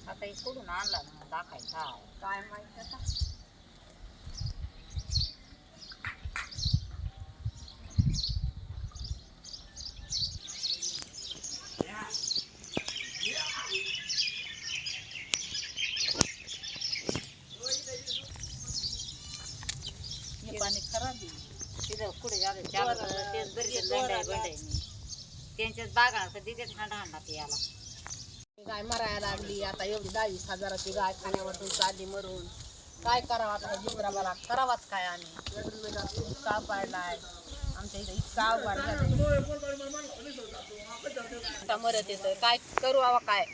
आता हे सोडून आणला ना दाखायचा काय माहिती आता. पाणी खराब आहे तिथं पुढे झालं चार तेच बरी लंडाई बंडाई त्यांच्याच बागा कधी ते हांडा हांडा प्यायला. गाय मरायला लागली आता एवढी 10,000-20,000ची गाय खाण्यावरून चालली मरून. काय करावं आता जीवराबाला करावाच काय आम्ही काळ पाडलाय आमच्या इथं इतका अवघड झालं मरत येतं काय करू आवा काय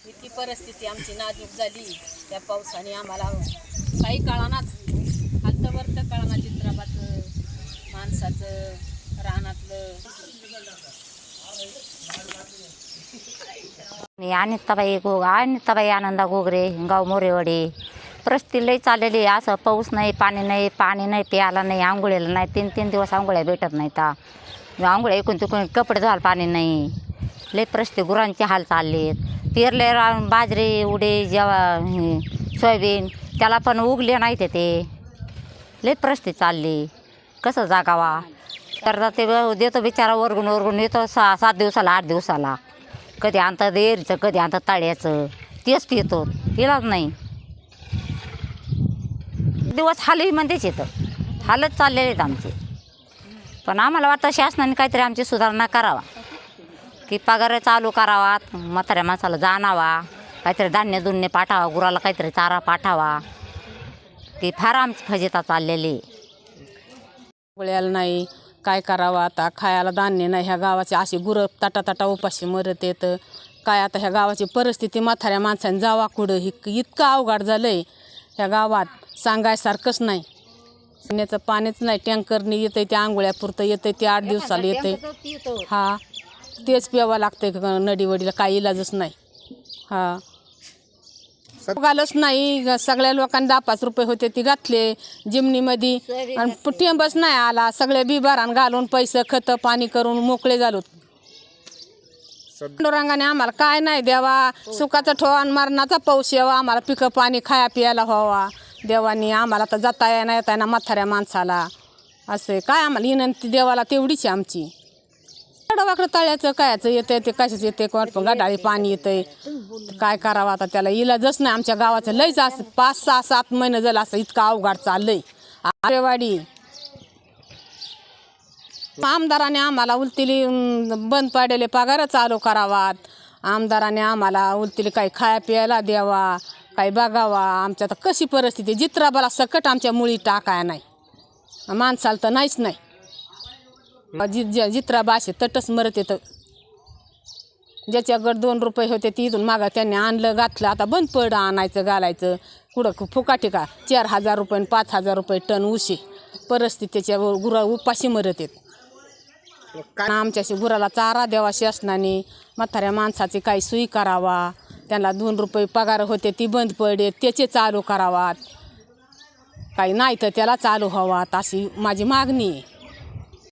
इतकी परिस्थिती आमची नाजूक झाली त्या पावसाने आम्हाला काही कळानाच हालतवरतं कळाना चित्राबाचं माणसाचं रानातलं. मी अनिताबाई आनंदा घोगरे गाव मोरेवाडी. परिस्थिती लई चाललेली असं पाऊस नाही पाणी नाही प्यायला नाही आंघोळीला नाही 3-3 दिवस आंघोळ्या भेटत नाही तर आंघोळ्या इकून तिकून कपडे धुवायला पाणी नाही. लई परिस्थिती गुरांचे हाल चाललेत. पेरले बाजरी उडे सोयाबीन त्याला पण उगले नाही ते लई परिस्थिती चालली. कसं जागावा तर ते देतो बिचारा वरगून येतो 6-7 दिवसाला 8 दिवसाला. कधी आणतात एरीचं कधी आणतात ताळ्याचं तेच पितो इलाज नाही. दिवस हालही म्हणतेच येतं हालत चाललेले आहेत आमचे. पण आम्हाला वाटतं शासनाने काहीतरी आमची सुधारणा करावा की पगार चालू करावात म्हाताऱ्या माणसाला जाणावा काहीतरी धान्य दुन्य पाठावा गुराला काहीतरी चारा पाठावा. ती फार आमची फजिता चाललेली. गोळ्याला नाही काय करावं आता खायला धान्य नाही. ह्या गावाचे अशी गुरं ताटा उपाशी मरत येतं काय. आता ह्या गावाची परिस्थिती म्हाताऱ्या माणसाने जावा कुठं इतकं अवघड झालं आहे ह्या गावात सांगायसारखंच नाही. पिण्याचं पाणीच नाही टँकरने येतं ते आंघोळ्यापुरतं येतं ते 8 दिवसाला येतं. हा तेच प्यावं लागतं नडीवडीला काही इलाजच नाही. हा घालच नाही सगळ्या लोकांनी 10-5 रुपये होते ती घातले जिमनीमध्ये आणि टेंबच नाही आला. सगळे बिबारान घालून पैसे खतं पाणी करून मोकळे झालो. पांडुरंगाने आम्हाला काय नाही द्यावा सुखाचा ठेवा आणि मरणाचा पाऊस यावा आम्हाला पिकं पाणी खाया पियाला व्हावा. देवानी आम्हाला तर जाता येता ना म्हाताऱ्या माणसाला असे काय आम्हाला विनंती देवाला तेवढीच आहे आमची. वाकडं तळ्याचं कायचं येतं ते कशाच येते कोण गाडाळी पाणी येतंय काय करावं आता त्याला इलाजच नाही. आमच्या गावाचं लईच असं 5-6-7 महिने झालं असं इतकं अवघड चाललंय. आरेवाडी आमदाराने आम्हाला उलतीली बंद पाडलेले पगार चालू करावात. आमदाराने आम्हाला उलतीली काही खाया प्यायला द्यावा काही बघावा. आमच्या तर कशी परिस्थिती जित्राबाला सकट आमच्या मुळी टाकाय नाही माणसाला तर नाहीच नाही. जित्राबा असे तटच मरत येतं. ज्याच्याकडे 2 रुपये होते ती इथून मागा त्यांनी आणलं घातलं आता बंद पडं आणायचं घालायचं कुठं फुकाटी का 4,000 रुपये 5,000 रुपये टन उशी परिस्थितीच्या गुरा उपाशी मरत येत. आमच्याशी गुराला चारा द्यावा शासनाने म्हाताऱ्या माणसाची काही सोयी करावा. त्यांना 2 रुपये पगार होते ती बंद पडे त्याचे चालू करावात काही नाही तर त्याला चालू व्हावात अशी माझी मागणी आहे.